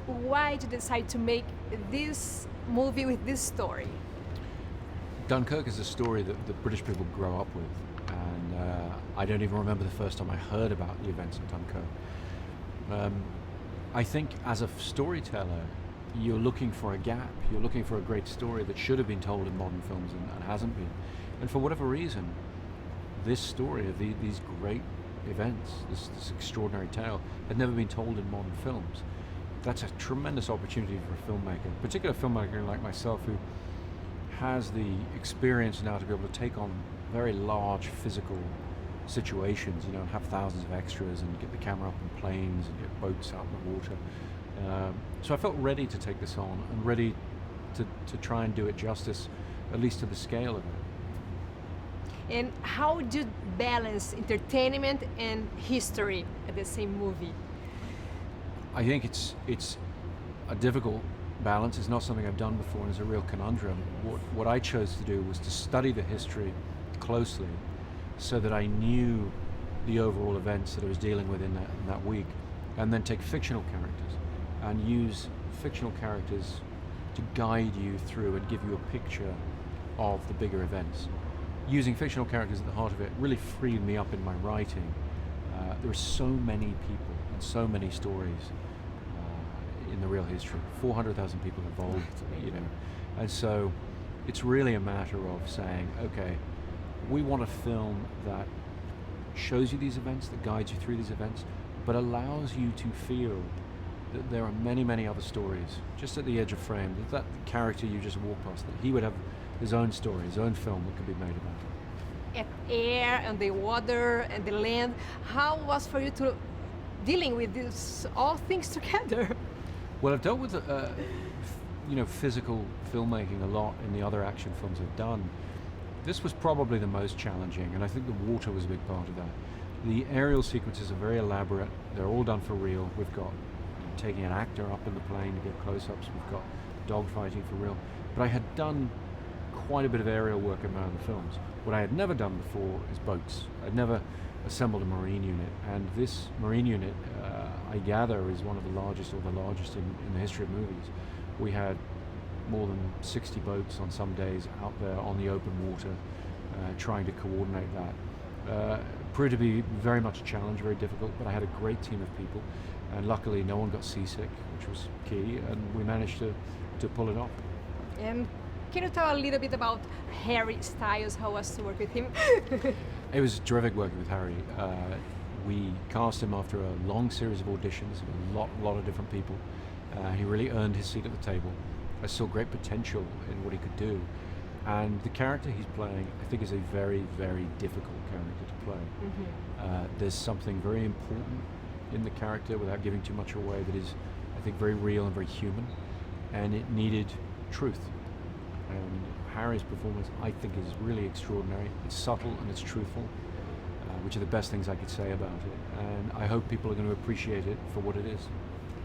Why did you decide to make this movie with this story? Dunkirk is a story that British people grow up with, and I don't even remember the first time I heard about the events of Dunkirk. I think as a storyteller, you're looking for a gap, you're looking for a great story that should have been told in modern films and hasn't been. And for whatever reason, this story of these great events, this extraordinary tale, had never been told in modern films. That's a tremendous opportunity for a filmmaker, particularly a filmmaker like myself who has the experience now to be able to take on very large physical situations, and have thousands of extras and get the camera up in planes and get boats out in the water. So I felt ready to take this on and ready to try and do it justice, at least to the scale of it. And how do you balance entertainment and history at the same movie? I think it's a difficult balance. It's not something I've done before, and it's a real conundrum. What I chose to do was to study the history closely so that I knew the overall events that I was dealing with in that week, and then take fictional characters and use fictional characters to guide you through and give you a picture of the bigger events. Using fictional characters at the heart of it really freed me up in my writing. There are so many people and so many stories in the real history. 400,000 people involved, and so it's really a matter of saying, okay, we want a film that shows you these events, that guides you through these events, but allows you to feel that there are many, many other stories just at the edge of frame. That character you just walk past, that he would have his own story, his own film that could be made about it. At air and the water and the land, how was for you to dealing with this all things together? Well, I've dealt with physical filmmaking a lot in the other action films I've done. This was probably the most challenging, and I think the water was a big part of that. The aerial sequences are very elaborate. They're all done for real. We've got taking an actor up in the plane to get close-ups. We've got dogfighting for real. But I had done quite a bit of aerial work in my other films. What I had never done before is boats. I'd never assembled a marine unit, and this marine unit, I gather, is one of the largest, or the largest in the history of movies. We had more than 60 boats on some days out there on the open water, trying to coordinate that. Proved to be very much a challenge, very difficult, but I had a great team of people, and luckily no one got seasick, which was key, and we managed to pull it off. And can you tell a little bit about Harry Styles, how was to work with him? It was terrific working with Harry. We cast him after a long series of auditions with a lot of different people. He really earned his seat at the table. I saw great potential in what he could do. And the character he's playing, I think, is a very, very difficult character to play. Mm-hmm. There's something very important in the character, without giving too much away, that is, I think, very real and very human. And it needed truth. And Harry's performance, I think, is really extraordinary. It's subtle and it's truthful, which are the best things I could say about it. And I hope people are going to appreciate it for what it is.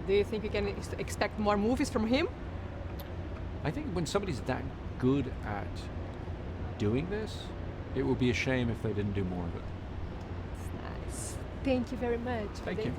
Do you think we can expect more movies from him? I think when somebody's that good at doing this, it would be a shame if they didn't do more of it. It's nice. Thank you very much. Thank you.